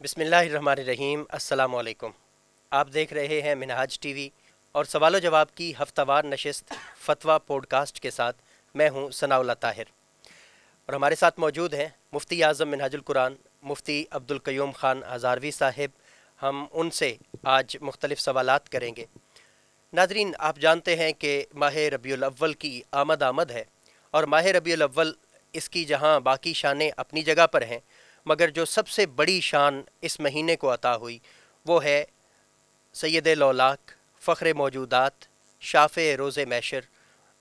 بسم اللہ الرحمن الرحیم۔ السلام علیکم۔ آپ دیکھ رہے ہیں منہاج ٹی وی اور سوال و جواب کی ہفتہ وار نشست فتویٰ پوڈ کاسٹ کے ساتھ میں ہوں ثناء اللہ طاہر، اور ہمارے ساتھ موجود ہیں مفتی اعظم منہاج القرآن مفتی عبدالقیوم خان ہزاروی صاحب۔ ہم ان سے آج مختلف سوالات کریں گے۔ ناظرین، آپ جانتے ہیں کہ ماہ ربیع الاول کی آمد ہے، اور ماہ ربیع الاول اس کی جہاں باقی شانیں اپنی جگہ پر ہیں، مگر جو سب سے بڑی شان اس مہینے کو عطا ہوئی وہ ہے سید لولاک، فخر موجودات، شافع روز محشر،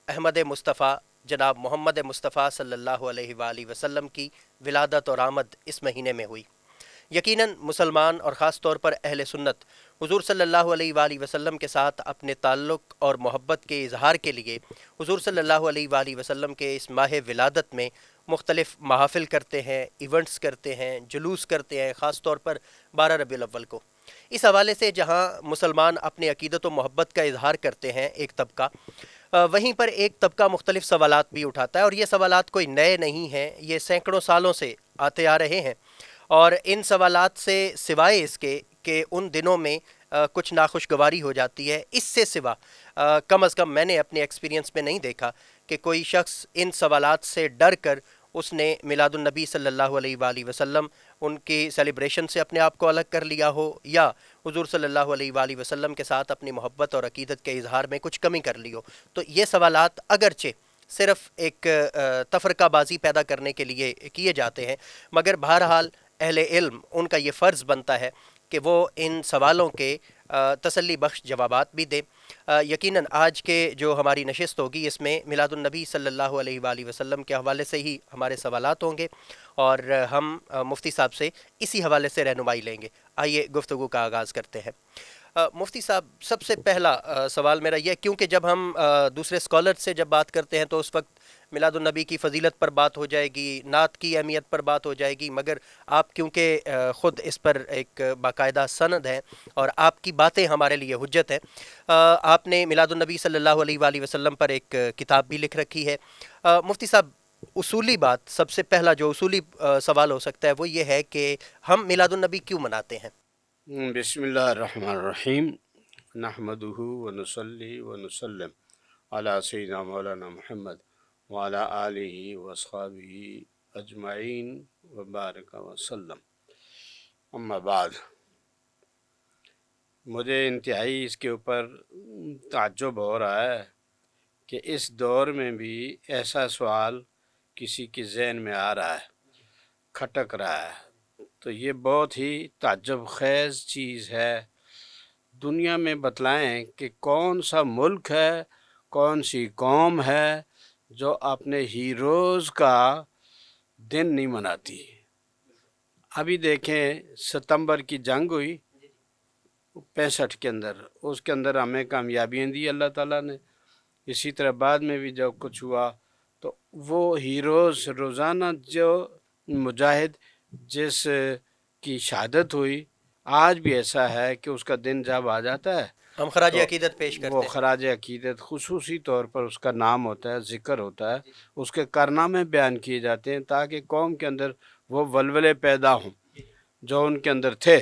احمد مصطفیٰ جناب محمد مصطفیٰ صلی اللہ علیہ وآلہ وسلم کی ولادت اور آمد اس مہینے میں ہوئی۔ یقیناً مسلمان اور خاص طور پر اہل سنت حضور صلی اللہ علیہ وآلہ وسلم کے ساتھ اپنے تعلق اور محبت کے اظہار کے لیے حضور صلی اللہ علیہ وآلہ وسلم کے اس ماہ ولادت میں مختلف محافل کرتے ہیں، ایونٹس کرتے ہیں، جلوس کرتے ہیں، خاص طور پر 12 ربیع الاول کو۔ اس حوالے سے جہاں مسلمان اپنی عقیدت و محبت کا اظہار کرتے ہیں ایک طبقہ، وہیں پر ایک طبقہ مختلف سوالات بھی اٹھاتا ہے، اور یہ سوالات کوئی نئے نہیں ہیں، یہ سینکڑوں سالوں سے آتے آ رہے ہیں۔ اور ان سوالات سے سوائے اس کے کہ ان دنوں میں کچھ ناخوشگواری ہو جاتی ہے، اس سے سوا کم از کم میں نے اپنے ایکسپیرینس میں نہیں دیکھا کہ کوئی شخص ان سوالات سے ڈر کر اس نے میلاد النبی صلی اللہ علیہ وآلہ وسلم ان کی سیلیبریشن سے اپنے آپ کو الگ کر لیا ہو، یا حضور صلی اللہ علیہ وآلہ وسلم کے ساتھ اپنی محبت اور عقیدت کے اظہار میں کچھ کمی کر لی ہو۔ تو یہ سوالات اگرچہ صرف ایک تفرقہ بازی پیدا کرنے کے لیے کیے جاتے ہیں، مگر بہرحال اہل علم ان کا یہ فرض بنتا ہے کہ وہ ان سوالوں کے تسلی بخش جوابات بھی دیں۔ یقیناً آج کے جو ہماری نشست ہوگی اس میں میلاد النبی صلی اللہ علیہ وآلہ وسلم کے حوالے سے ہی ہمارے سوالات ہوں گے، اور ہم مفتی صاحب سے اسی حوالے سے رہنمائی لیں گے۔ آئیے گفتگو کا آغاز کرتے ہیں۔ مفتی صاحب، سب سے پہلا سوال میرا یہ، کیونکہ جب ہم دوسرے اسکالر سے جب بات کرتے ہیں تو اس وقت میلاد النبی کی فضیلت پر بات ہو جائے گی، نعت کی اہمیت پر بات ہو جائے گی، مگر آپ کیونکہ خود اس پر ایک باقاعدہ سند ہیں اور آپ کی باتیں ہمارے لیے حجت ہیں، آپ نے میلاد النبی صلی اللہ علیہ وآلہ وسلم پر ایک کتاب بھی لکھ رکھی ہے۔ مفتی صاحب، اصولی بات، سب سے پہلا جو اصولی سوال ہو سکتا ہے وہ یہ ہے کہ ہم میلاد النبی کیوں مناتے ہیں؟ بسم اللہ الرحمن الرحیم، نحمدہ ونصلی ونسلم علی سیدنا مولانا محمد وعلی آلہ وصحبہ اجمعین وبارک وسلم۔ اما بعد، مجھے انتہائی اس کے اوپر تعجب ہو رہا ہے کہ اس دور میں بھی ایسا سوال کسی کے ذہن میں آ رہا ہے، کھٹک رہا ہے، تو یہ بہت ہی تعجب خیز چیز ہے۔ دنیا میں بتلائیں کہ کون سا ملک ہے، کون سی قوم ہے جو اپنے ہیروز کا دن نہیں مناتی۔ ابھی دیکھیں، ستمبر کی جنگ ہوئی 65 کے اندر، اس کے اندر ہمیں کامیابیاں دی اللہ تعالیٰ نے۔ اسی طرح بعد میں بھی جب کچھ ہوا تو وہ ہیروز روزانہ جو مجاہد جس کی شہادت ہوئی، آج بھی ایسا ہے کہ اس کا دن جب آ جاتا ہے ہم خراج تو عقیدت پیش وہ کرتے ہیں۔ خراج عقیدت خصوصی طور پر اس کا نام ہوتا ہے، ذکر ہوتا ہے، اس کے کارنامے بیان کیے جاتے ہیں تاکہ قوم کے اندر وہ ولولے پیدا ہوں جو ان کے اندر تھے۔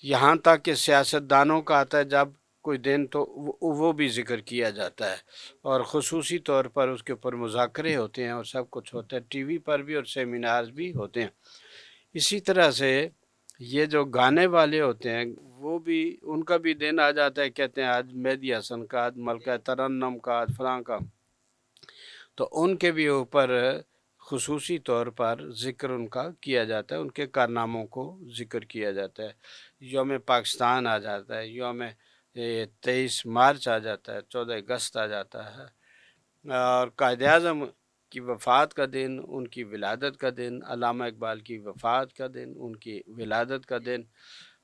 یہاں تک کہ سیاست دانوں کا آتا ہے جب کوئی دن تو وہ بھی ذکر کیا جاتا ہے، اور خصوصی طور پر اس کے اوپر مذاکرے ہوتے ہیں اور سب کچھ ہوتا ہے، ٹی وی پر بھی اور سیمینارز بھی ہوتے ہیں۔ اسی طرح سے یہ جو گانے والے ہوتے ہیں وہ بھی، ان کا بھی دن آ جاتا ہے، کہتے ہیں آج مہدی حسن کا، آج ملکہ ترنم کا، آج فلاں کا، تو ان کے بھی اوپر خصوصی طور پر ذکر ان کا کیا جاتا ہے، ان کے کارناموں کو ذکر کیا جاتا ہے۔ یوم پاکستان آ جاتا ہے، یوم 23 مارچ آ جاتا ہے، 14 اگست آ جاتا ہے، اور قائد اعظم کی وفات کا دن، ان کی ولادت کا دن، علامہ اقبال کی وفات کا دن، ان کی ولادت کا دن،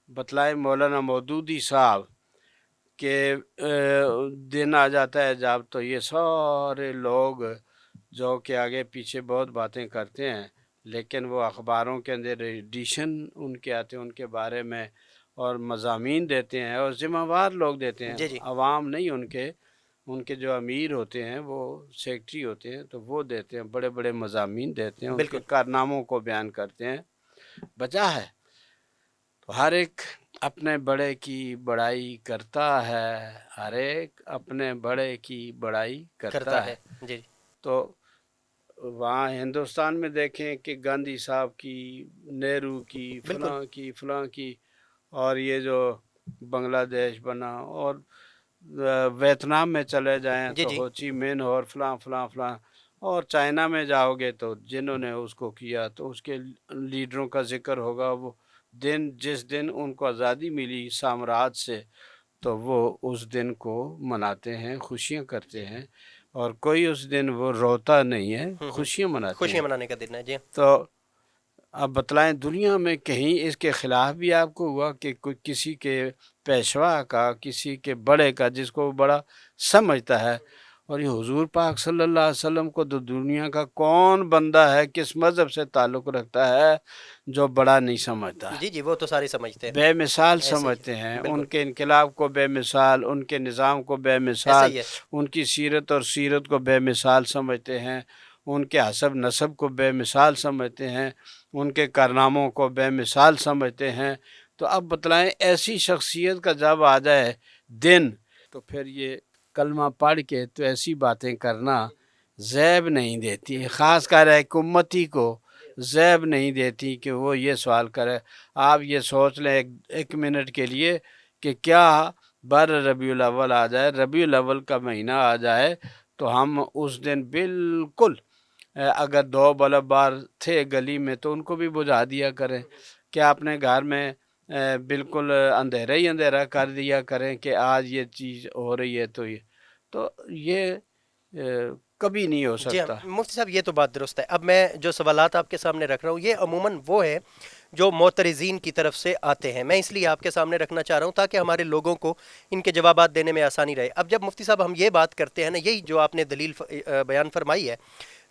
بتلائے مولانا مودودی صاحب کے دن آ جاتا ہے جب، تو یہ سارے لوگ جو کہ آگے پیچھے بہت باتیں کرتے ہیں، لیکن وہ اخباروں کے اندر ایڈیشن ان کے آتے ہیں ان کے بارے میں، اور مضامین دیتے ہیں، اور ذمہ وار لوگ دیتے ہیں، جی جی، عوام نہیں۔ ان کے جو امیر ہوتے ہیں، وہ سیکٹری ہوتے ہیں، تو وہ دیتے ہیں، بڑے بڑے مضامین دیتے ہیں، ان کے بالکل۔ کارناموں کو بیان کرتے ہیں۔ بجا ہے تو ہر ایک اپنے بڑے کی بڑائی کرتا ہے، ہر ایک اپنے بڑے کی بڑائی کرتا کرتا ہے۔ ہے جی تو وہاں ہندوستان میں دیکھیں کہ گاندھی صاحب کی، نہرو کی، بالکل فلاں کی، اور یہ جو بنگلہ دیش بنا، اور ویتنام میں چلے جائیں جی تو جی ہو چی مین اور فلاں فلاں فلاں، اور چائنا میں جاؤ گے تو جنہوں نے اس کو کیا تو اس کے لیڈروں کا ذکر ہوگا۔ وہ دن جس دن ان کو آزادی ملی سامراج سے، تو وہ اس دن کو مناتے ہیں، خوشیاں کرتے ہیں، اور کوئی اس دن وہ روتا نہیں ہے، خوشیاں مناتے ہیں۔ خوشیاں منانے کا دن ہے جی تو اب بتلائیں دنیا میں کہیں اس کے خلاف بھی آپ کو ہوا کہ کوئی کسی کے پیشوا کا، کسی کے بڑے کا، جس کو وہ بڑا سمجھتا ہے؟ اور یہ حضور پاک صلی اللہ علیہ وسلم کو تو دنیا کا کون بندہ ہے، کس مذہب سے تعلق رکھتا ہے، جو بڑا نہیں سمجھتا؟ جی جی وہ تو سارے سمجھتے ہیں بے مثال ایسے ہی سمجھتے ہیں، ہے ان بالکل کے انقلاب کو بے مثال، ان کے نظام کو بے ایسا مثال، ہی ہے ان کی سیرت اور سیرت کو بے مثال سمجھتے ہیں، ان کے حسب نسب کو بے مثال سمجھتے ہیں، ان کے کارناموں کو بے مثال سمجھتے ہیں۔ تو اب بتلائیں ایسی شخصیت کا جب آ جائے دن، تو پھر یہ کلمہ پڑھ کے تو ایسی باتیں کرنا زیب نہیں دیتی، خاص کر ایک امتی کو زیب نہیں دیتی کہ وہ یہ سوال کرے۔ آپ یہ سوچ لیں ایک منٹ کے لیے کہ کیا 12 ربیع الاول آ جائے، ربیع الاول کا مہینہ آ جائے، تو ہم اس دن بالکل اگر 2 بلب بار تھے گلی میں تو ان کو بھی بجھا دیا کریں، کیا اپنے گھر میں بالکل اندھیرا ہی اندھیرا کر دیا کریں کہ آج یہ چیز ہو رہی ہے تو یہ کبھی نہیں ہو جی ہاں سکتا۔ مفتی صاحب یہ تو بات درست ہے اب میں جو سوالات آپ کے سامنے رکھ رہا ہوں یہ عموماً وہ ہے جو معترضین کی طرف سے آتے ہیں میں اس لیے آپ کے سامنے رکھنا چاہ رہا ہوں تاکہ ہمارے لوگوں کو ان کے جوابات دینے میں آسانی رہے اب جب مفتی صاحب ہم یہ بات کرتے ہیں نا یہی جو آپ نے دلیل بیان فرمائی ہے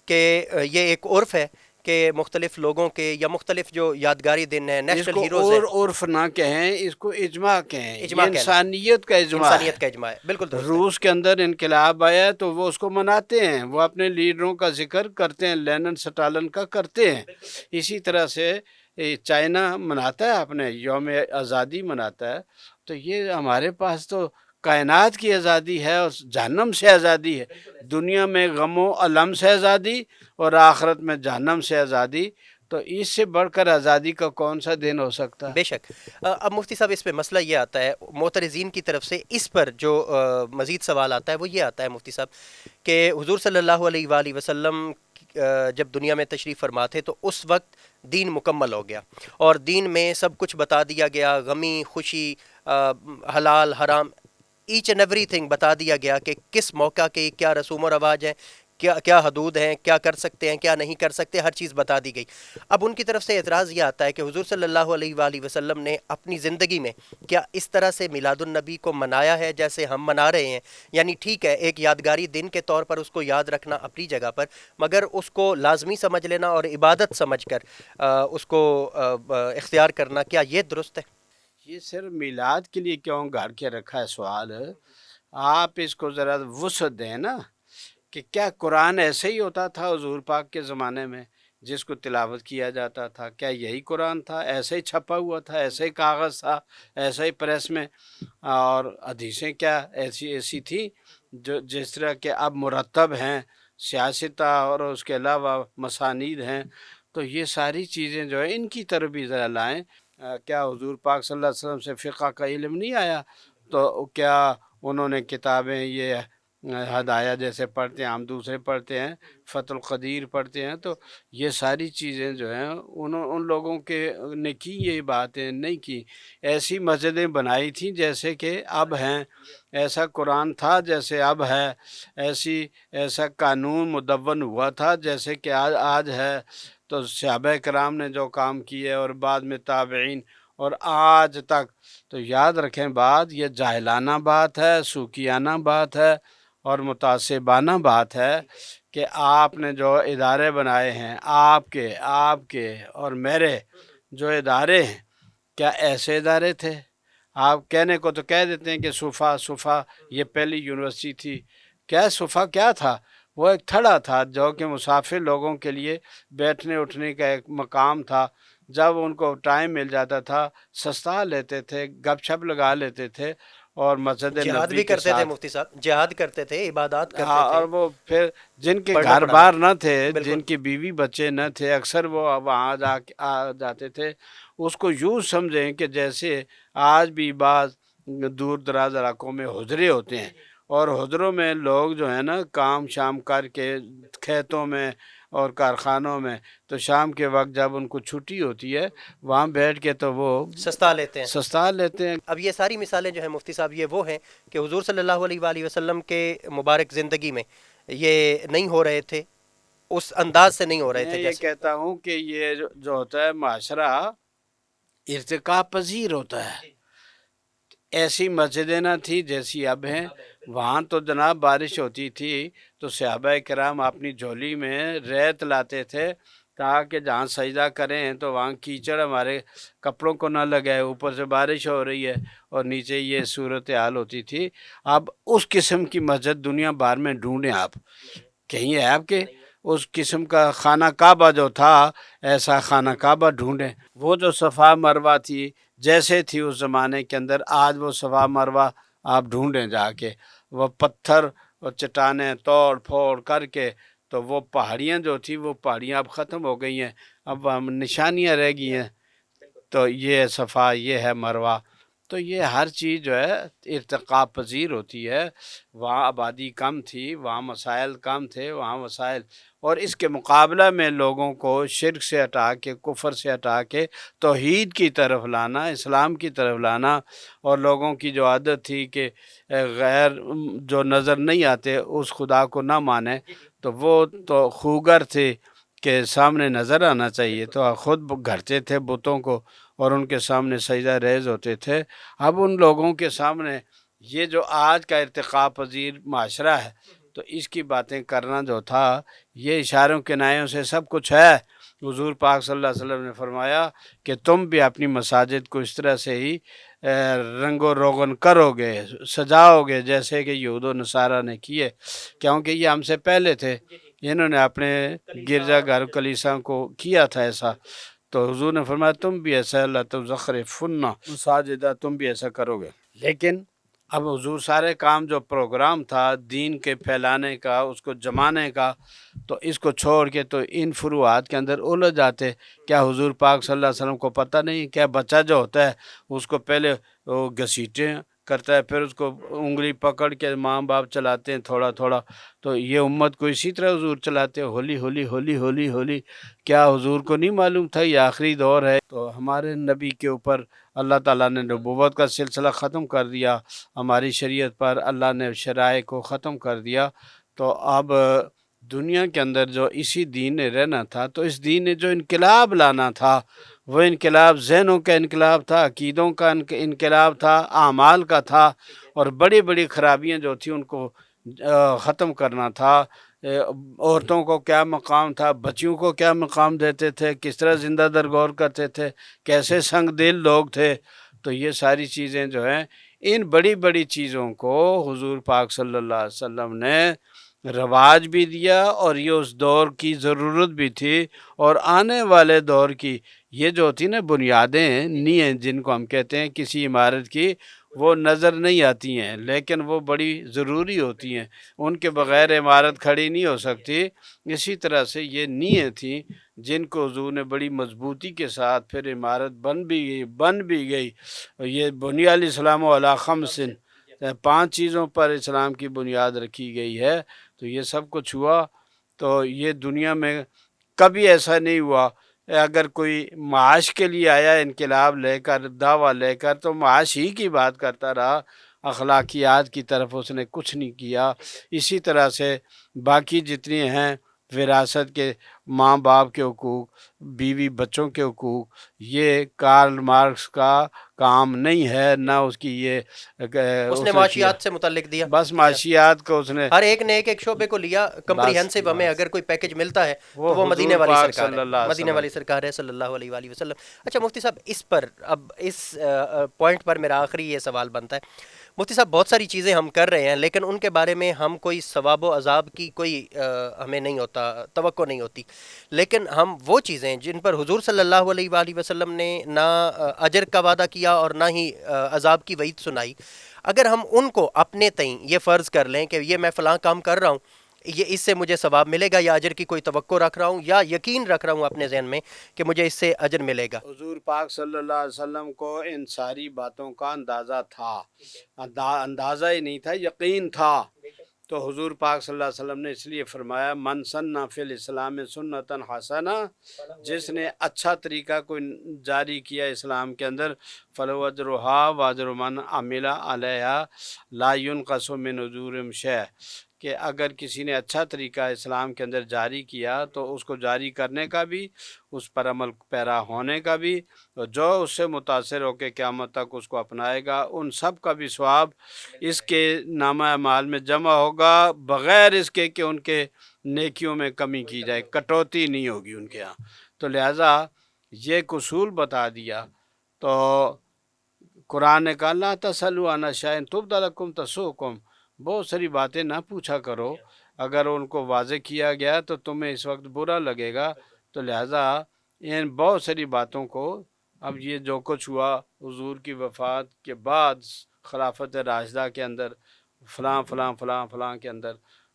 کہ یہ ایک عرف ہے کہ مختلف لوگوں کے یا مختلف جو یادگاری دن ہیں اس نیشنل کو ہیروز ہیں اور عرف نہ کہیں، اس کو اجماع کہیں، یہ اجماع کہہ لیں انسانیت کا اجماع ہے۔ انسانیت کا اجماع ہے بالکل درست ہے روس کے اندر انقلاب آیا تو وہ اس کو مناتے ہیں، وہ اپنے لیڈروں کا ذکر کرتے ہیں، لینن سٹالن کا کرتے ہیں۔ اسی طرح سے چائنا مناتا ہے، اپنے یوم آزادی مناتا ہے۔ تو یہ ہمارے پاس تو کائنات کی آزادی ہے اور جہنم سے آزادی ہے، دنیا میں غم و الم سے آزادی اور آخرت میں جہنم سے آزادی۔ تو اس سے بڑھ کر آزادی کا کون سا دن ہو سکتا ہے؟ بے شک اب مفتی صاحب اس پہ مسئلہ یہ آتا ہے معترضین کی طرف سے اس پر جو مزید سوال آتا ہے وہ یہ آتا ہے مفتی صاحب کہ حضور صلی اللہ علیہ وآلہ وسلم جب دنیا میں تشریف فرما تھے تو اس وقت دین مکمل ہو گیا اور دین میں سب کچھ بتا دیا گیا غمی خوشی حلال حرام ایچ اینڈ ایوری تھنگ بتا دیا گیا کہ کس موقع کے کیا رسوم و رواج ہیں کیا حدود ہیں کیا کر سکتے ہیں کیا نہیں کر سکتے ہر چیز بتا دی گئی اب ان کی طرف سے اعتراض یہ آتا ہے کہ حضور صلی اللہ علیہ وآلہ وسلم نے اپنی زندگی میں کیا اس طرح سے میلاد النبی کو منایا ہے جیسے ہم منا رہے ہیں یعنی ٹھیک ہے ایک یادگاری دن کے طور پر اس کو یاد رکھنا اپنی جگہ پر مگر اس کو لازمی سمجھ لینا اور عبادت سمجھ کر اس کو اختیار کرنا کیا یہ درست ہے یہ صرف میلاد کے لیے کیوں گھر کے رکھا ہے سوال؟ آپ اس کو ذرا وسعت دیں نا، کہ کیا قرآن ایسے ہی ہوتا تھا حضور پاک کے زمانے میں جس کو تلاوت کیا جاتا تھا؟ کیا یہی قرآن تھا؟ ایسے ہی چھپا ہوا تھا، ایسے ہی کاغذ تھا، ایسے ہی پریس میں؟ اور حدیثیں کیا ایسی تھی جو جس طرح کہ اب مرتب ہیں، سیاستہ اور اس کے علاوہ مسانید ہیں؟ تو یہ ساری چیزیں جو ہے ان کی طرف بھی ذرا لائیں۔ کیا حضور پاک صلی اللہ علیہ وسلم سے فقہ کا علم نہیں آیا؟ تو کیا انہوں نے کتابیں یہ ہدایہ جیسے پڑھتے ہیں، ہم دوسرے پڑھتے ہیں، فتح القدیر پڑھتے ہیں، تو یہ ساری چیزیں جو ہیں ان لوگوں کے نے کی یہ باتیں نہیں کی۔ ایسی مسجدیں بنائی تھیں جیسے کہ اب ہیں، ایسا قرآن تھا جیسے اب ہے، ایسا قانون مدون ہوا تھا جیسے کہ آج ہے۔ تو صحابہ کرام نے جو کام کیے اور بعد میں تابعین اور آج تک، تو یاد رکھیں بات یہ جاہلانہ بات ہے، سوکیانہ بات ہے اور متعصبانہ بات ہے کہ آپ نے جو ادارے بنائے ہیں، آپ کے اور میرے جو ادارے ہیں، کیا ایسے ادارے تھے؟ آپ کہنے کو تو کہہ دیتے ہیں کہ صفا یہ پہلی یونیورسٹی تھی۔ کیا صفا کیا تھا؟ وہ ایک تھڑا تھا جو کہ مسافر لوگوں کے لیے بیٹھنے اٹھنے کا ایک مقام تھا، جب ان کو ٹائم مل جاتا تھا سستا لیتے تھے، گپ شپ لگا لیتے تھے، اور مسجد جہاد نبوی بھی کے کرتے تھے ساتھ. مفتی صاحب، جہاد کرتے تھے، عبادات کرتے ہاں، تھے، اور وہ پھر جن کے پڑھنا گھر پڑھانا. بار نہ تھے، بالکل. جن کی بیوی بچے نہ تھے، اکثر وہ وہاں آ جاتے تھے. اس کو یوں سمجھیں کہ جیسے آج بھی بعض دور دراز علاقوں میں حجرے ہوتے ہیں، اور حجروں میں لوگ جو ہے نا کام شام کر کے کھیتوں میں اور کارخانوں میں، تو شام کے وقت جب ان کو چھٹی ہوتی ہے وہاں بیٹھ کے تو وہ سستا لیتے ہیں. سستا لیتے ہیں. اب یہ ساری مثالیں جو ہیں مفتی صاحب یہ وہ ہیں کہ حضور صلی اللہ علیہ وآلہ وسلم کے مبارک زندگی میں یہ نہیں ہو رہے تھے، اس انداز سے نہیں ہو رہے میں تھے یہ جیسے. کہتا ہوں کہ یہ جو ہوتا ہے معاشرہ ارتقا پذیر ہوتا ہے. ایسی مسجدیں نہ تھی جیسی اب ہیں. وہاں تو جناب بارش ہوتی تھی تو صحابہ کرام اپنی جھولی میں ریت لاتے تھے تاکہ جہاں سجدہ کریں تو وہاں کیچڑ ہمارے کپڑوں کو نہ لگے، اوپر سے بارش ہو رہی ہے اور نیچے یہ صورتحال ہوتی تھی. اب اس قسم کی مسجد دنیا بھر میں ڈھونڈیں آپ، کہیں ہے آپ کے اس قسم کا خانہ کعبہ جو تھا، ایسا خانہ کعبہ ڈھونڈیں. وہ جو صفا مروہ تھی جیسے تھی اس زمانے کے اندر، آج وہ صفا مروہ آپ ڈھونڈیں جا کے. وہ پتھر اور چٹانیں توڑ پھوڑ کر کے، تو وہ پہاڑیاں جو تھی وہ پہاڑیاں اب ختم ہو گئی ہیں، اب ہم نشانیاں رہ گئی ہیں. تو یہ صفا، یہ ہے مروہ. تو یہ ہر چیز جو ہے ارتقا پذیر ہوتی ہے. وہاں آبادی کم تھی، وہاں مسائل کم تھے، وہاں وسائل، اور اس کے مقابلہ میں لوگوں کو شرک سے ہٹا کے، کفر سے ہٹا کے توحید کی طرف لانا، اسلام کی طرف لانا. اور لوگوں کی جو عادت تھی کہ غیر جو نظر نہیں آتے اس خدا کو نہ مانے، تو وہ تو خوگر تھے کہ سامنے نظر آنا چاہیے، تو خود گھرتے تھے بتوں کو اور ان کے سامنے سجدہ ریز ہوتے تھے. اب ان لوگوں کے سامنے یہ جو آج کا ارتقا پذیر معاشرہ ہے، تو اس کی باتیں کرنا جو تھا یہ اشاروں کنایوں سے سب کچھ ہے. حضور پاک صلی اللہ علیہ وسلم نے فرمایا کہ تم بھی اپنی مساجد کو اس طرح سے ہی رنگ و روغن کرو گے، سجاؤ گے جیسے کہ یہود و نصارہ نے کیے، کیونکہ یہ ہم سے پہلے تھے، انہوں نے اپنے گرجا گھر کلیسا کو کیا تھا ایسا. تو حضور نے فرمایا تم بھی ایسا، اللہ تزخرفن مساجدہ، تم بھی ایسا کرو گے. لیکن اب حضور سارے کام جو پروگرام تھا دین کے پھیلانے کا، اس کو جمانے کا، تو اس کو چھوڑ کے تو ان فروعات کے اندر الجھ جاتے. کیا حضور پاک صلی اللہ علیہ وسلم کو پتہ نہیں؟ کیا بچہ جو ہوتا ہے اس کو پہلے وہ گھسیٹیں کرتا ہے، پھر اس کو انگلی پکڑ کے ماں باپ چلاتے ہیں تھوڑا تھوڑا. تو یہ امت کو اسی طرح حضور چلاتے ہیں، ہولی ہولی ہولی ہولی ہولی. کیا حضور کو نہیں معلوم تھا یہ آخری دور ہے؟ تو ہمارے نبی کے اوپر اللہ تعالیٰ نے نبوت کا سلسلہ ختم کر دیا، ہماری شریعت پر اللہ نے شرائع کو ختم کر دیا. تو اب دنیا کے اندر جو اسی دین نے رہنا تھا، تو اس دین نے جو انقلاب لانا تھا، وہ انقلاب ذہنوں کا انقلاب تھا، عقیدوں کا انقلاب تھا، اعمال کا تھا، اور بڑی بڑی خرابیاں جو تھیں ان کو ختم کرنا تھا. عورتوں کو کیا مقام تھا، بچیوں کو کیا مقام دیتے تھے، کس طرح زندہ درگور کرتے تھے، کیسے سنگ دل لوگ تھے. تو یہ ساری چیزیں جو ہیں، ان بڑی بڑی چیزوں کو حضور پاک صلی اللہ علیہ وسلم نے رواج بھی دیا، اور یہ اس دور کی ضرورت بھی تھی. اور آنے والے دور کی یہ جو ہوتی نا بنیادیں، نییں جن کو ہم کہتے ہیں کسی عمارت کی، وہ نظر نہیں آتی ہیں لیکن وہ بڑی ضروری ہوتی ہیں، ان کے بغیر عمارت کھڑی نہیں ہو سکتی. اسی طرح سے یہ نییں تھیں جن کو حضور نے بڑی مضبوطی کے ساتھ پھر عمارت بن بھی گئی. یہ بنی الاسلام علی خمس، 5 چیزوں پر اسلام کی بنیاد رکھی گئی ہے. تو یہ سب کچھ ہوا. تو یہ دنیا میں کبھی ایسا نہیں ہوا اگر کوئی معاش کے لیے آیا انقلاب لے کر، دعویٰ لے کر، تو معاش ہی کی بات کرتا رہا، اخلاقیات کی طرف اس نے کچھ نہیں کیا. اسی طرح سے باقی جتنی ہیں وراثت کے، ماں باپ کے حقوق، بیوی بچوں کے حقوق، یہ کارل مارکس کا کام نہیں ہے، نہ اس کی یہ اس نے اس نے کیا. معاشیات سے متعلق دیا، بس معاشیات کو اس نے ہر ایک نے ایک شعبے کو لیا کمپریہنسو. ہمیں اگر کوئی پیکج ملتا ہے تو وہ مدینے حضور والی پاک سرکار صلی ہے، اللہ علیہ مدینے وسلم. والی سرکار ہے صلی اللہ علیہ وسلم. اچھا مفتی صاحب، اس پر اب اس پوائنٹ پر میرا آخری یہ سوال بنتا ہے، مفتی صاحب بہت ساری چیزیں ہم کر رہے ہیں لیکن ان کے بارے میں ہم کوئی ثواب و عذاب کی کوئی ہمیں نہیں ہوتا، توقع نہیں ہوتی، لیکن ہم وہ چیزیں جن پر حضور صلی اللہ علیہ وآلہ وسلم نے نہ اجر کا وعدہ کیا اور نہ ہی عذاب کی وعید سنائی، اگر ہم ان کو اپنے تئیں یہ فرض کر لیں کہ یہ میں فلاں کام کر رہا ہوں، یہ اس سے مجھے ثواب ملے گا، یا اجر کی کوئی توقع رکھ رہا ہوں یا یقین رکھ رہا ہوں اپنے ذہن میں کہ مجھے اس سے اجر ملے گا۔ حضور پاک صلی اللہ علیہ وسلم کو ان ساری باتوں کا اندازہ تھا، اندازہ ہی نہیں تھا، یقین تھا۔ تو حضور پاک صلی اللہ علیہ وسلم نے اس لیے فرمایا من سن فی الاسلام سنتا حسنہ، جس نے اچھا طریقہ کوئی جاری کیا اسلام کے اندر، فلو اجرھا واجر من عمل علیہا لا ينقص من اجورہم شیء، کہ اگر کسی نے اچھا طریقہ اسلام کے اندر جاری کیا تو اس کو جاری کرنے کا بھی، اس پر عمل پیرا ہونے کا بھی، اور جو اس سے متاثر ہو کے قیامت تک اس کو اپنائے گا، ان سب کا بھی ثواب اس کے نامہ اعمال میں جمع ہوگا، بغیر اس کے کہ ان کے نیکیوں میں کمی کی جائے، کٹوتی نہیں ہوگی ان کے ہاں۔ تو لہٰذا یہ ایک اصول بتا دیا۔ تو قرآن نے کہا لا تسألوا عن شیء تبد لکم تسؤکم، بہت ساری باتیں نہ پوچھا کرو، اگر ان کو واضح کیا گیا تو تمہیں اس وقت برا لگے گا۔ تو لہٰذا ان بہت ساری باتوں کو، اب یہ جو کچھ ہوا حضور کی وفات کے بعد خلافت راشدہ کے اندر، فلاں فلاں فلاں فلاں کے اندر،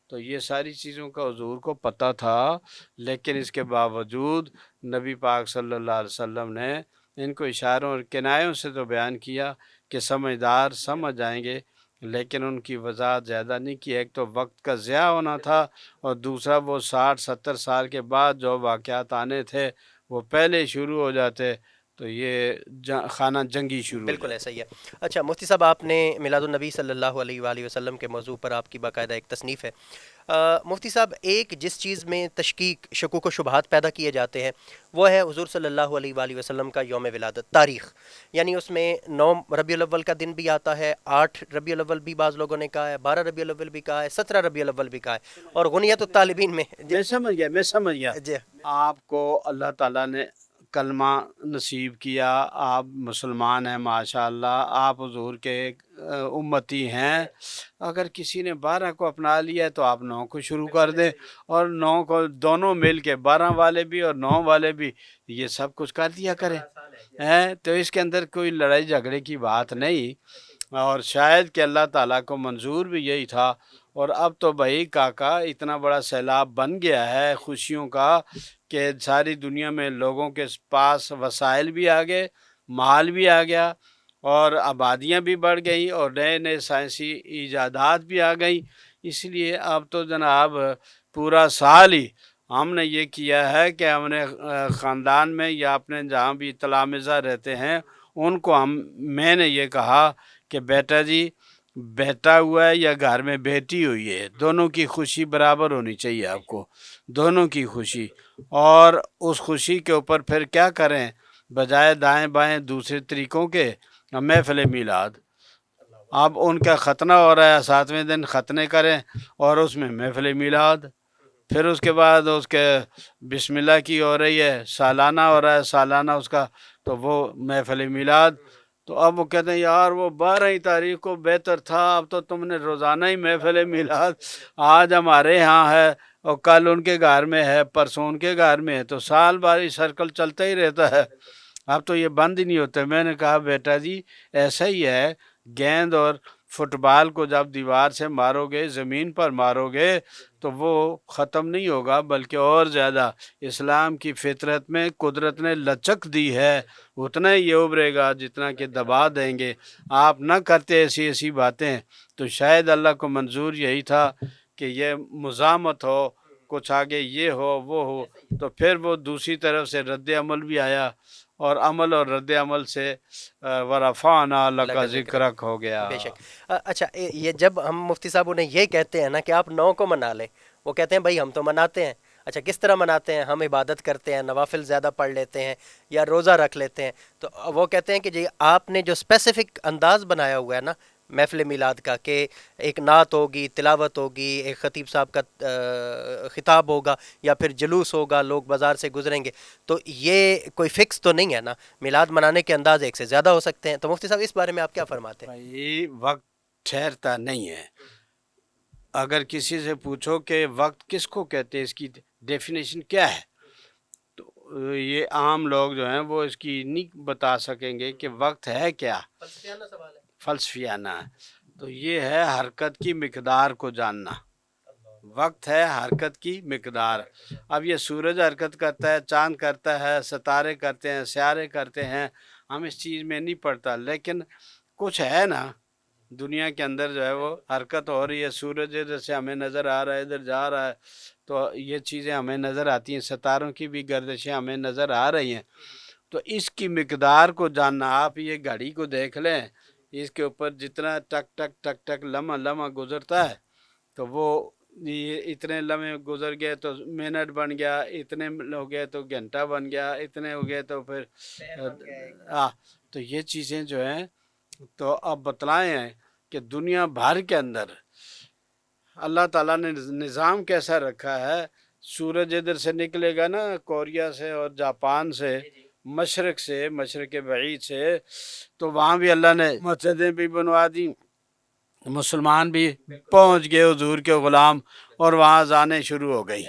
تو یہ ساری چیزوں کا حضور کو پتہ تھا، لیکن اس کے باوجود نبی پاک صلی اللہ علیہ وسلم نے ان کو اشاروں اور کنایوں سے تو بیان کیا کہ سمجھدار سمجھ جائیں گے، لیکن ان کی وضاحت زیادہ نہیں کی۔ ایک تو وقت کا ضیاع ہونا تھا، اور دوسرا وہ 60-70 سال کے بعد جو واقعات آنے تھے وہ پہلے شروع ہو جاتے تو یہ خانہ جنگی شروع ہو بالکل جاتا۔ ایسا ہی ہے۔ اچھا مفتی صاحب، آپ نے میلاد النبی صلی اللہ علیہ وآلہ وسلم کے موضوع پر آپ کی باقاعدہ ایک تصنیف ہے۔ مفتی صاحب، ایک جس چیز میں تشکیک، شکوک و شبہات پیدا کیے جاتے ہیں وہ ہے حضور صلی اللہ علیہ وآلہ وسلم کا یوم ولادت، تاریخ، یعنی اس میں 9 ربیع الاول کا دن بھی آتا ہے، 8 ربیع الاول بھی بعض لوگوں نے کہا ہے، 12 ربیع الاول بھی کہا ہے، 17 ربیع الاول بھی کہا ہے، اور غنیت الطالبین میں میں سمجھ گیا جی آپ کو اللہ تعالیٰ نے کلمہ نصیب کیا، آپ مسلمان ہیں ماشاءاللہ، آپ حضور کے امتی ہیں۔ اگر کسی نے 12 کو اپنا لیا ہے تو آپ 9 کو شروع کر دیں، اور 9 کو دونوں مل کے 12 والے بھی اور 9 والے بھی یہ سب کچھ کر دیا کریں، تو اس کے اندر کوئی لڑائی جھگڑے کی بات نہیں، اور شاید کہ اللہ تعالیٰ کو منظور بھی یہی تھا۔ اور اب تو بھائی کاکا اتنا بڑا سیلاب بن گیا ہے خوشیوں کا کہ ساری دنیا میں لوگوں کے پاس وسائل بھی آ گئے، مال بھی آ گیا، اور آبادیاں بھی بڑھ گئیں، اور نئے نئے سائنسی ایجادات بھی آ گئیں۔ اس لیے اب تو جناب پورا سال ہی ہم نے یہ کیا ہے کہ ہم نے خاندان میں یا اپنے جہاں بھی تلامذہ رہتے ہیں ان کو میں نے یہ کہا کہ بیٹا جی، بیٹا ہوا ہے یا گھر میں بیٹی ہوئی ہے، دونوں کی خوشی برابر ہونی چاہیے آپ کو، دونوں کی خوشی، اور اس خوشی کے اوپر پھر کیا کریں، بجائے دائیں بائیں دوسرے طریقوں کے محفل میلاد، اب ان کا ختنہ ہو رہا ہے 7ویں دن ختنے کریں اور اس میں محفل میلاد، پھر اس کے بعد اس کے بسم اللہ کی ہو رہی ہے، سالانہ ہو رہا ہے سالانہ اس کا، تو وہ محفل میلاد۔ تو اب وہ کہتے ہیں یار وہ 12 تاریخ کو بہتر تھا، اب تو تم نے روزانہ ہی محفل میلاد، آج ہمارے ہاں ہے اور کل ان کے گھر میں ہے، پرسوں ان کے گھر میں ہے، تو سال بھر سرکل چلتا ہی رہتا ہے، اب تو یہ بند ہی نہیں ہوتا۔ میں نے کہا بیٹا جی ایسا ہی ہے، گیند اور فٹ بال کو جب دیوار سے مارو گے، زمین پر مارو گے تو وہ ختم نہیں ہوگا، بلکہ اور زیادہ اسلام کی فطرت میں قدرت نے لچک دی ہے، اتنا ہی یہ ابھرے گا جتنا کہ دبا دیں گے۔ آپ نہ کرتے ایسی ایسی باتیں تو شاید اللہ کو منظور یہی تھا کہ یہ مزاحمت ہو، کچھ آگے یہ ہو وہ ہو، تو پھر وہ دوسری طرف سے رد عمل بھی آیا، اور عمل اور رد عمل سے ورفعنا لک ذکرک ہو گیا۔ بے شک۔ اچھا یہ جب ہم مفتی صاحب انہیں یہ کہتے ہیں نا کہ آپ 9 کو منا لیں، وہ کہتے ہیں بھائی ہم تو مناتے ہیں۔ اچھا کس طرح مناتے ہیں؟ ہم عبادت کرتے ہیں، نوافل زیادہ پڑھ لیتے ہیں یا روزہ رکھ لیتے ہیں، تو وہ کہتے ہیں کہ جی آپ نے جو اسپیسیفک انداز بنایا ہوا ہے نا محفل میلاد کا، کہ ایک نعت ہوگی، تلاوت ہوگی، ایک خطیب صاحب کا خطاب ہوگا، یا پھر جلوس ہوگا، لوگ بازار سے گزریں گے، تو یہ کوئی فکس تو نہیں ہے نا، میلاد منانے کے انداز ایک سے زیادہ ہو سکتے ہیں، تو مفتی صاحب اس بارے میں آپ کیا فرماتے ہیں؟ بھائی وقت ٹھہرتا نہیں ہے۔ اگر کسی سے پوچھو کہ وقت کس کو کہتے ہیں، اس کی ڈیفینیشن کیا ہے، تو یہ عام لوگ جو ہیں وہ اس کی نہیں بتا سکیں گے کہ وقت ہے کیا، فلسفیانہ سوال ہے۔ فلسفیانہ ہے۔ تو یہ ہے حرکت کی مقدار کو جاننا۔ وقت ہے حرکت کی مقدار۔ اب یہ سورج حرکت کرتا ہے، چاند کرتا ہے، ستارے کرتے ہیں، سیارے کرتے ہیں، ہم اس چیز میں نہیں پڑتا، لیکن کچھ ہے نا دنیا کے اندر جو ہے وہ حرکت ہو رہی ہے۔ سورج ادھر سے ہمیں نظر آ رہا ہے، ادھر جا رہا ہے، تو یہ چیزیں ہمیں نظر آتی ہیں، ستاروں کی بھی گردشیں ہمیں نظر آ رہی ہیں۔ تو اس کی مقدار کو جاننا، آپ یہ گھڑی کو دیکھ لیں، اس کے اوپر جتنا ٹک ٹک ٹک ٹک لمحہ لمحہ گزرتا ہے، تو وہ یہ اتنے لمحے گزر گئے تو منٹ بن گیا، اتنے ہو گئے تو گھنٹہ بن گیا، اتنے ہو گئے تو پھر تو یہ چیزیں جو ہیں، تو اب بتلائیں ہیں کہ دنیا بھر کے اندر اللہ تعالیٰ نے نظام کیسا رکھا ہے۔ سورج ادھر سے نکلے گا نا کوریا سے اور جاپان سے، مشرق سے، مشرق بعید سے، تو وہاں بھی اللہ نے مسجدیں بھی بنوا دی، مسلمان بھی پہنچ گئے حضور کے غلام، اور وہاں اذانیں شروع ہو گئی،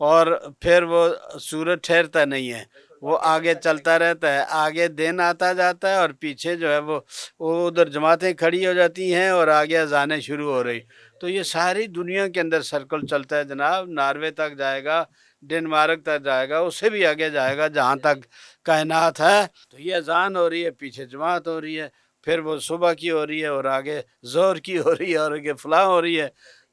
اور پھر وہ سورج ٹھہرتا نہیں ہے، وہ آگے چلتا رہتا ہے، آگے دن آتا جاتا ہے، اور پیچھے جو ہے وہ ادھر جماعتیں کھڑی ہو جاتی ہیں اور آگے اذانیں شروع ہو رہی۔ تو یہ ساری دنیا کے اندر سرکل چلتا ہے جناب، ناروے تک جائے گا، ڈنمارک تک جائے گا، اس سے بھی آگے جائے گا جہاں تک کائنات ہے۔ تو یہ اذان ہو رہی ہے، پیچھے جماعت ہو رہی ہے، پھر وہ صبح کی ہو رہی ہے، اور آگے ظہر کی ہو رہی ہے، اور آگے فلاں ہو رہی ہے۔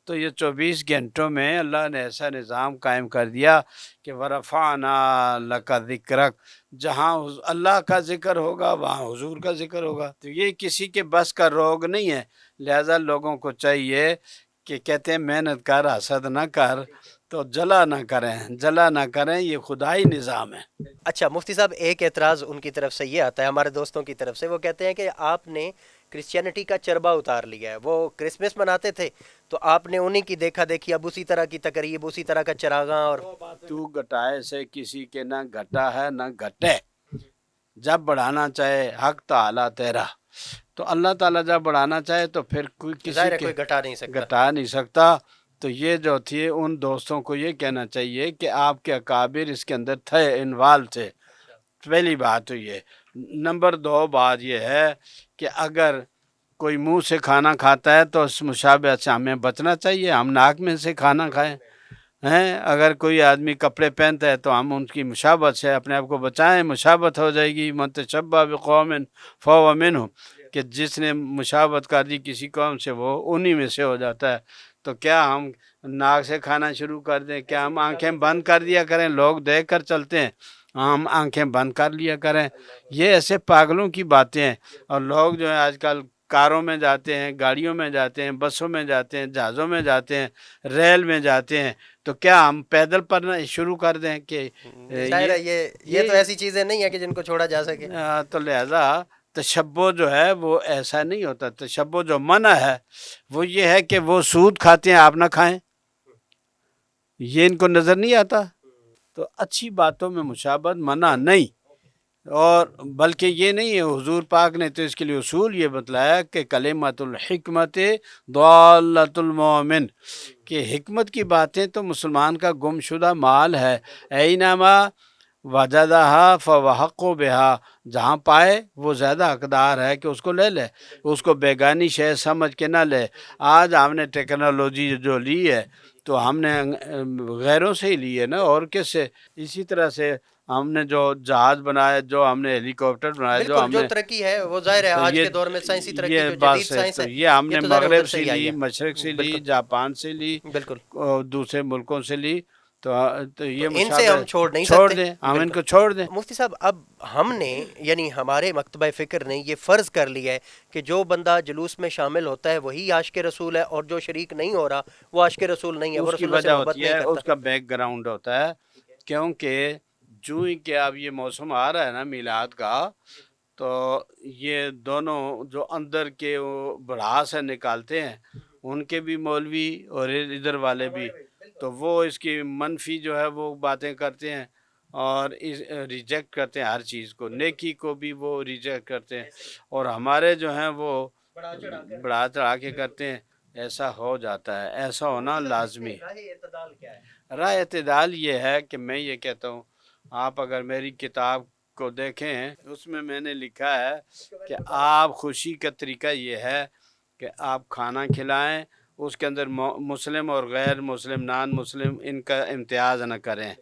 تو یہ 24 گھنٹوں میں اللہ نے ایسا نظام قائم کر دیا کہ وَرَفَعْنَا لَكَ ذِكْرَكَ، جہاں اللہ کا ذکر ہوگا وہاں حضور کا ذکر ہوگا۔ تو یہ کسی کے بس کا روگ نہیں ہے، لہذا لوگوں کو چاہیے کہ کہتے ہیں محنت کر حسد نہ کر، تو جلا نہ کریں، جلا نہ کریں، یہ خدائی نظام ہے۔ اچھا مفتی صاحب، ایک اعتراض ان کی طرف سے یہ آتا ہے، ہمارے دوستوں کی طرف سے، وہ کہتے ہیں کہ آپ نے کرسچینٹی کا چربا اتار لیا ہے۔ وہ کرسمس مناتے تھے تو آپ نے انہی کی دیکھا دیکھی، اب اسی طرح کی تقریب، اسی طرح کا چراغاں، اور تو گھٹائے سے کسی کے نہ گھٹا ہے نہ گھٹے، جب بڑھانا چاہے حق تعالیٰ تیرا، تو اللہ تعالیٰ جب بڑھانا چاہے تو پھر کوئی کسی ظاہر ہے کے کوئی گھٹا نہیں سکتا۔ گھٹا نہیں سکتا۔ تو یہ جو تھی ان دوستوں کو یہ کہنا چاہیے کہ آپ کے اکابر اس کے اندر تھے، انوالو تھے، پہلی بات تو یہ۔ نمبر 2 بات یہ ہے کہ اگر کوئی منہ سے کھانا کھاتا ہے تو اس مشابہت سے ہمیں بچنا چاہیے، ہم ناک میں سے کھانا کھائیں ہیں۔ اگر کوئی آدمی کپڑے پہنتا ہے تو ہم ان کی مشابہت سے اپنے آپ کو بچائیں، مشابہت ہو جائے گی۔ من تشبہ بقوم فہو منہم، کہ جس نے مشابہت کر دی کسی قوم سے وہ انہی میں سے ہو جاتا ہے۔ تو کیا ہم ناک سے کھانا شروع کر دیں؟ کیا ہم آنکھیں بند کر دیا کریں؟ لوگ دیکھ کر چلتے ہیں، ہم آنکھیں بند کر لیا کریں؟ یہ ایسے پاگلوں کی باتیں ہیں۔ اور لوگ جو ہیں آج کل کاروں میں جاتے ہیں، گاڑیوں میں جاتے ہیں، بسوں میں جاتے ہیں، جہازوں میں جاتے ہیں، ریل میں جاتے ہیں، تو کیا ہم پیدل پڑنا شروع کر دیں کہ ظاہر ہے یہ تو ایسی چیزیں نہیں ہیں کہ جن کو چھوڑا جا سکے۔ تو لہذا تشبہ جو ہے وہ ایسا نہیں ہوتا۔ تشبہ جو منع ہے وہ یہ ہے کہ وہ سود کھاتے ہیں آپ نہ کھائیں، یہ ان کو نظر نہیں آتا۔ تو اچھی باتوں میں مشابہت منع نہیں، اور بلکہ یہ نہیں ہے، حضور پاک نے تو اس کے لیے اصول یہ بتلایا کہ کلمۃ الحکمت ضالۃ المؤمن، کہ حکمت کی باتیں تو مسلمان کا گم شدہ مال ہے۔ اینما وجدہا فوحق بہا، جہاں پائے وہ زیادہ حقدار ہے کہ اس کو لے لے، اس کو بیگانی شے سمجھ کے نہ لے۔ آج ہم نے ٹیکنالوجی جو لی ہے تو ہم نے غیروں سے ہی لی ہے نا، اور کس سے؟ اسی طرح سے ہم نے جو جہاز بنائے، جو ہم نے ہیلی کاپٹر بنائے، جو بالکل، ہم جو نے، ترقی ہے وہ ظاہر ہے تو آج یہ کے دور میں سائنسی ترقی، یہ جو بات جدید سے سائنس تو ہے، یہ ہم نے تو ظاہر ہے مغرب ادھر سے سے ہی آئی لی، ہے۔ مشرق سے لی، بالکل جاپان سے لی، بالکل، اور دوسرے ملکوں سے لی، تو تو یہ ان سے ہم مشابہ چھوڑ نہیں چھوڑ سکتے۔ دیں، ہم ان بالکل کو چھوڑ دیں۔ مفتی صاحب، اب ہم نے یعنی ہمارے مکتبہ فکر نے یہ فرض کر لیا ہے کہ جو بندہ جلوس میں شامل ہوتا ہے وہی عاشق رسول ہے، اور جو شریک نہیں ہو رہا وہ عاشق رسول نہیں ہے، وہ اس کی رسول اللہ سے وجہ محبت ہوتی نہیں ہے، کرتا۔ اس کا بیک گراؤنڈ ہوتا ہے، کیونکہ جو ہی کہ اب یہ موسم آ رہا ہے نا میلاد کا، تو یہ دونوں جو اندر کے وہ بڑھاس ہے نکالتے ہیں، ان کے بھی مولوی اور ادھر والے بھی، تو وہ اس کی منفی جو ہے وہ باتیں کرتے ہیں، اور ریجیکٹ کرتے ہیں ہر چیز کو، نیکی کو بھی وہ ریجیکٹ کرتے ہیں، اور ہمارے جو ہیں وہ بڑھا چڑھا کے کرتے ہیں، ایسا ہو جاتا ہے، ایسا ہونا لازمی ہے۔ راہ اعتدال کیا ہے؟ راہ اعتدال یہ ہے کہ میں یہ کہتا ہوں، آپ اگر میری کتاب کو دیکھیں اس میں نے لکھا ہے کہ آپ خوشی کا طریقہ یہ ہے کہ آپ کھانا کھلائیں، اس کے اندر مسلم اور غیر مسلم نان مسلم ان کا امتیاز نہ کریں،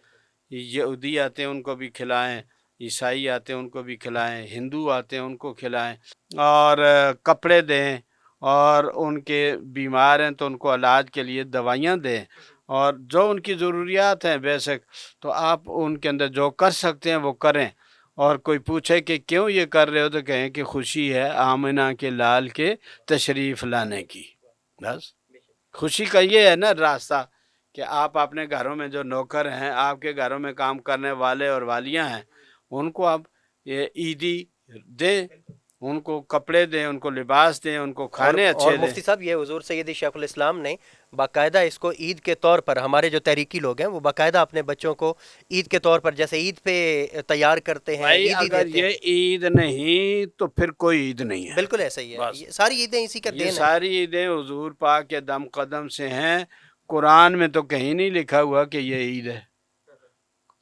یہودی آتے ہیں ان کو بھی کھلائیں، عیسائی آتے ہیں ان کو بھی کھلائیں، ہندو آتے ہیں ان کو کھلائیں، اور کپڑے دیں، اور ان کے بیمار ہیں تو ان کو علاج کے لیے دوائیاں دیں، اور جو ان کی ضروریات ہیں بیسک، تو آپ ان کے اندر جو کر سکتے ہیں وہ کریں۔ اور کوئی پوچھے کہ کیوں یہ کر رہے ہو تو کہیں کہ خوشی ہے آمنہ کے لال کے تشریف لانے کی، بس خوشی کا یہ ہے نا راستہ، کہ آپ اپنے گھروں میں جو نوکر ہیں، آپ کے گھروں میں کام کرنے والے اور والیاں ہیں، ان کو آپ یہ عیدی دیں، ان کو کپڑے دیں، ان کو لباس دیں، ان کو کھانے اور اچھے دیں۔ مفتی صاحب، یہ حضور سید شیخ الاسلام نے باقاعدہ اس کو عید کے طور پر، ہمارے جو تحریکی لوگ ہیں وہ باقاعدہ اپنے بچوں کو عید کے طور پر جیسے عید پہ تیار کرتے ہیں، بھائی عیدی اگر دیتے یہ ہیں۔ عید نہیں تو پھر کوئی عید نہیں ہے، بالکل ایسا ہی ہے، بس۔ یہ ساری عیدیں اسی کا یہ دین ہے۔ ساری عیدیں حضور پاک کے دم قدم سے ہیں، قرآن میں تو کہیں نہیں لکھا ہوا کہ یہ عید ہے،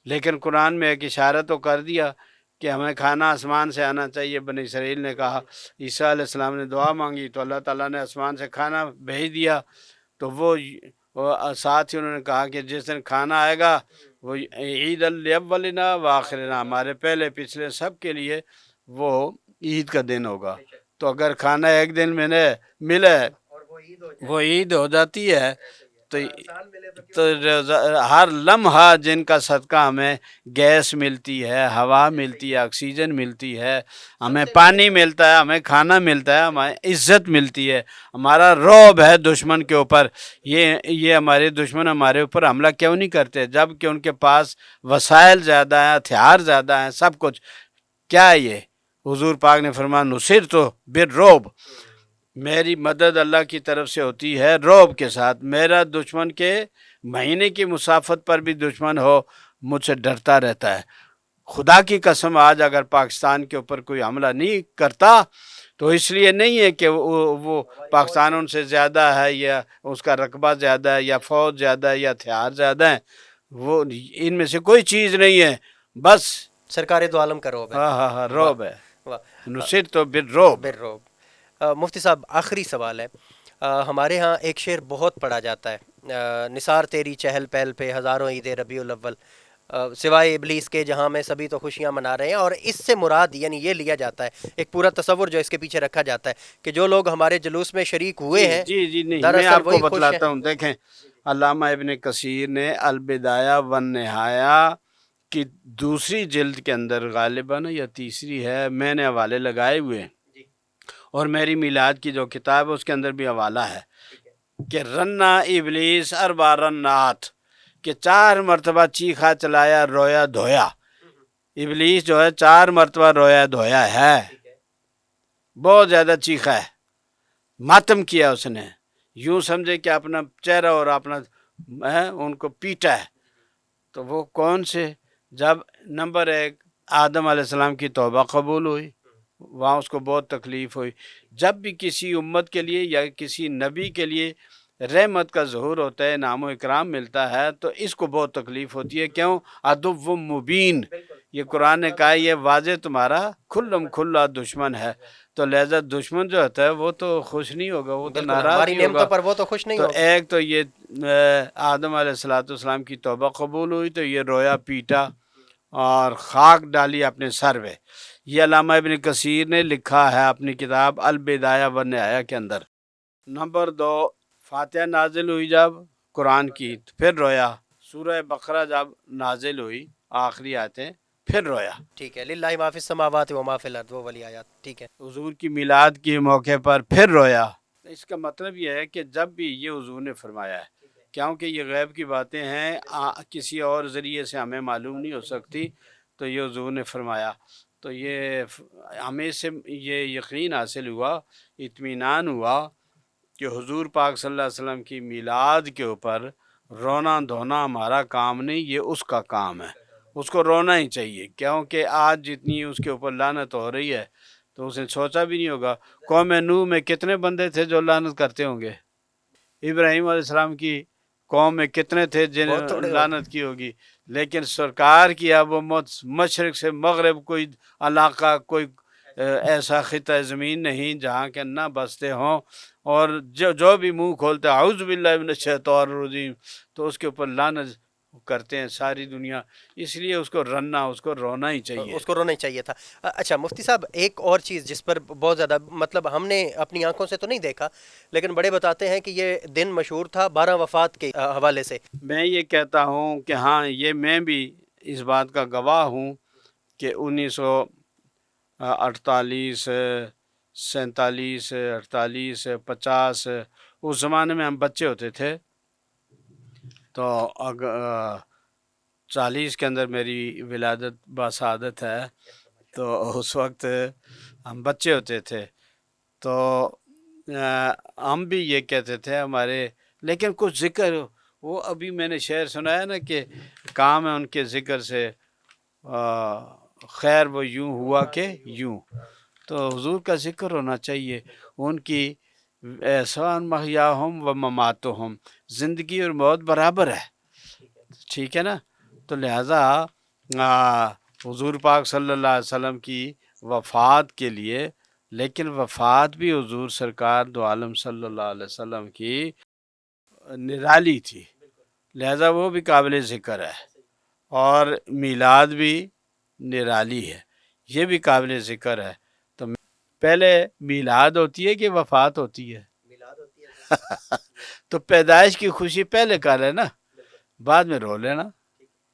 لیکن قرآن میں ایک اشارہ تو کر دیا کہ ہمیں کھانا آسمان سے آنا چاہیے۔ بنی اسرائیل نے کہا، عیسیٰ علیہ السلام نے دعا مانگی تو اللہ تعالیٰ نے آسمان سے کھانا بھیج دیا، تو وہ ساتھ ہی انہوں نے کہا کہ جس دن کھانا آئے گا وہ عید الاولنا و آخرنا، ہمارے پہلے پچھلے سب کے لیے وہ عید کا دن ہوگا۔ تو اگر کھانا ایک دن میں نے ملے وہ عید ہو جاتی ہے، تو ہر لمحہ جن کا صدقہ ہمیں گیس ملتی ہے، ہوا ملتی ہے، آکسیجن ملتی ہے، ہمیں پانی ملتا ہے، ہمیں کھانا ملتا ہے، ہمیں عزت ملتی ہے، ہمارا رعب ہے دشمن کے اوپر، یہ ہمارے دشمن ہمارے اوپر حملہ کیوں نہیں کرتے؟ جب کہ ان کے پاس وسائل زیادہ ہیں، ہتھیار زیادہ ہیں، سب کچھ۔ کیا ہے یہ؟ حضور پاک نے فرمایا نصرت بالرعب، میری مدد اللہ کی طرف سے ہوتی ہے رعب کے ساتھ۔ میرا دشمن کے مہینے کی مسافت پر بھی دشمن ہو، مجھ سے ڈرتا رہتا ہے۔ خدا کی قسم آج اگر پاکستان کے اوپر کوئی حملہ نہیں کرتا تو اس لیے نہیں ہے کہ وہ پاکستان ان سے زیادہ ہے، یا اس کا رقبہ زیادہ ہے، یا فوج زیادہ ہے، یا ہتھیار زیادہ ہے، وہ ان میں سے کوئی چیز نہیں ہے، بس سرکار دو عالم کا روب ہے۔ ہاں ہاں ہاں واہ رعب ہے، واہ۔ نصرت بالرعب۔ بالروب۔ مفتی صاحب، آخری سوال ہے۔ ہمارے ہاں ایک شعر بہت پڑھا جاتا ہے، نثار تیری چہل پہل پہ ہزاروں عید ربیع الاول، سوائے ابلیس کے جہاں میں سبھی تو خوشیاں منا رہے ہیں، اور اس سے مراد یعنی یہ لیا جاتا ہے، ایک پورا تصور جو اس کے پیچھے رکھا جاتا ہے کہ جو لوگ ہمارے جلوس میں شریک ہوئے ہیں جی جی نہیں، میں دراصل آپ کو وہی خوش ہیں۔ بتلاتا ہوں، دیکھیں علامہ ابن کثیر نے البدایہ والنہایہ کی دوسری جلد کے اندر غالباً یا تیسری ہے، میں نے حوالے لگائے ہوئے ہیں، اور میری میلاد کی جو کتاب ہے اس کے اندر بھی حوالہ ہے کہ رنا ابلیس اربع رنات، کہ 4 مرتبہ چیخا چلایا، رویا دھویا۔ ابلیس جو ہے 4 مرتبہ رویا دھویا ہے، بہت زیادہ چیخا ہے، ماتم کیا اس نے، یوں سمجھے کہ اپنا چہرہ اور اپنا ان کو پیٹا ہے۔ تو وہ کون سے؟ جب نمبر 1 آدم علیہ السلام کی توبہ قبول ہوئی، وہاں اس کو بہت تکلیف ہوئی۔ جب بھی کسی امت کے لیے یا کسی نبی کے لیے رحمت کا ظہور ہوتا ہے، انعام و اکرام ملتا ہے، تو اس کو بہت تکلیف ہوتی ہے۔ کیوں؟ عدو مبین، یہ قرآن نے کہا یہ واضح تمہارا کھلم کھلا دشمن ہے، تو لہذا دشمن جو ہوتا ہے وہ تو خوش نہیں ہوگا، وہ تو بالکل، ناراض ہماری ہی ہوگا۔ نعمتوں پر وہ تو خوش نہیں تو ہوگا۔ ایک تو یہ آدم علیہ السلام کی توبہ قبول ہوئی تو یہ رویا پیٹا اور خاک ڈالی اپنے سر پہ۔ یہ علامہ ابن کثیر نے لکھا ہے اپنی کتاب البدایہ والنہایہ کے اندر۔ نمبر 2، فاتحہ نازل ہوئی جب قرآن کی تو پھر رویا، سورہ بقرہ جب نازل ہوئی آخری آیتیں پھر رویا، ٹھیک ہے، للہ ما فی السماوات و ما فی الارض، وہ والی آیات، ٹھیک ہے۔ حضور کی میلاد کے موقع پر پھر رویا۔ اس کا مطلب یہ ہے کہ جب بھی یہ حضور نے فرمایا ہے، کیونکہ یہ غیب کی باتیں ہیں، کسی اور ذریعے سے ہمیں معلوم نہیں ہو سکتی، تو یہ حضور نے فرمایا، تو یہ ہمیں سے یہ یقین حاصل ہوا، اطمینان ہوا کہ حضور پاک صلی اللہ علیہ وسلم کی میلاد کے اوپر رونا دھونا ہمارا کام نہیں، یہ اس کا کام ہے، اس کو رونا ہی چاہیے، کیونکہ آج جتنی اس کے اوپر لعنت ہو رہی ہے، تو اس نے سوچا بھی نہیں ہوگا قوم نوح میں کتنے بندے تھے جو لعنت کرتے ہوں گے، ابراہیم علیہ السلام کی قوم میں کتنے تھے بہت جنہیں تھوڑے ہوں لعنت کی ہوگی، لیکن سرکار کی اب وہ مشرق سے مغرب کوئی علاقہ، کوئی ایسا خطہ زمین نہیں جہاں کے نہ بستے ہوں، اور جو بھی منہ کھولتے اعوذ باللہ من الشیطان الرجیم تو اس کے اوپر لعنت کرتے ہیں ساری دنیا، اس لیے اس کو رونا ہی چاہیے۔ اس کو رونا ہی چاہیے تھا۔ اچھا مفتی صاحب، ایک اور چیز جس پر بہت زیادہ مطلب ہم نے اپنی آنکھوں سے تو نہیں دیکھا، لیکن بڑے بتاتے ہیں کہ یہ دن مشہور تھا 12 وفات کے حوالے سے۔ میں یہ کہتا ہوں کہ ہاں، یہ میں بھی اس بات کا گواہ ہوں کہ 1948 47 48 50 اس زمانے میں ہم بچے ہوتے تھے، تو 40 کے اندر میری ولادت باسعادت ہے، تو اس وقت ہم بچے ہوتے تھے، تو ہم بھی یہ کہتے تھے ہمارے، لیکن کچھ ذکر وہ ابھی میں نے شعر سنایا نا کہ کام ہے ان کے ذکر سے خیر وہ یوں ہوا کہ یوں، تو حضور کا ذکر ہونا چاہیے، ان کی احسان محیاہم و مماتہم، زندگی اور موت برابر ہے، ٹھیک ہے نا، تو لہٰذا حضور پاک صلی اللہ علیہ وسلم کی وفات کے لیے، لیکن وفات بھی حضور سرکار دو عالم صلی اللہ علیہ وسلم کی نرالی تھی، لہذا وہ بھی قابل ذکر ہے، اور میلاد بھی نرالی ہے، یہ بھی قابل ذکر ہے۔ تو پہلے میلاد ہوتی ہے کہ وفات ہوتی ہے؟ تو پیدائش کی خوشی پہلے کر لینا، بعد میں رو لینا،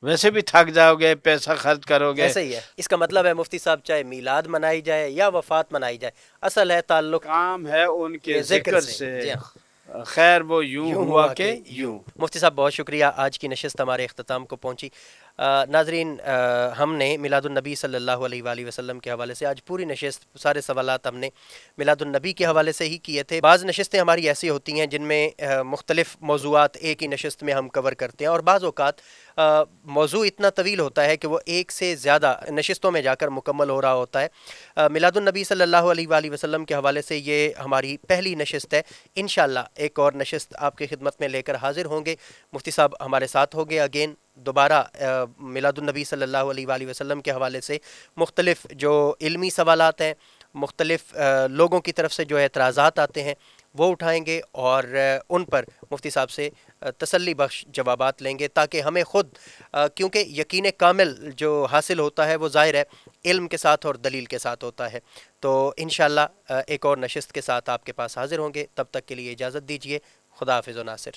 ویسے بھی تھک جاؤ گے، پیسہ خرچ کرو گے۔ ایسا ہی ہے، اس کا مطلب ہے مفتی صاحب چاہے میلاد منائی جائے یا وفات منائی جائے، اصل ہے تعلق کام ہے ان کے کے ذکر سے، جی ہاں، خیر وہ یوں یوں ہوا ہوا کہ کہ یوں۔ مفتی صاحب بہت شکریہ، آج کی نشست ہمارے اختتام کو پہنچی۔ ناظرین، ہم نے میلاد النبی صلی اللہ علیہ وآلہ وسلم کے حوالے سے آج پوری نشست، سارے سوالات ہم نے میلاد النبی کے حوالے سے ہی کیے تھے۔ بعض نشستیں ہماری ایسی ہوتی ہیں جن میں مختلف موضوعات ایک ہی نشست میں ہم کور کرتے ہیں، اور بعض اوقات موضوع اتنا طویل ہوتا ہے کہ وہ ایک سے زیادہ نشستوں میں جا کر مکمل ہو رہا ہوتا ہے۔ میلاد النبی صلی اللہ علیہ وآلہ وسلم کے حوالے سے یہ ہماری پہلی نشست ہے، انشاءاللہ ایک اور نشست آپ کی خدمت میں لے کر حاضر ہوں گے۔ مفتی صاحب ہمارے ساتھ ہو گئے اگین دوبارہ میلاد النبی صلی اللہ علیہ وآلہ وسلم کے حوالے سے مختلف جو علمی سوالات ہیں، مختلف لوگوں کی طرف سے جو اعتراضات آتے ہیں وہ اٹھائیں گے، اور ان پر مفتی صاحب سے تسلی بخش جوابات لیں گے، تاکہ ہمیں خود، کیونکہ یقین کامل جو حاصل ہوتا ہے وہ ظاہر ہے علم کے ساتھ اور دلیل کے ساتھ ہوتا ہے۔ تو انشاءاللہ ایک اور نشست کے ساتھ آپ کے پاس حاضر ہوں گے، تب تک کے لیے اجازت دیجیے، خدا حافظ و ناصر۔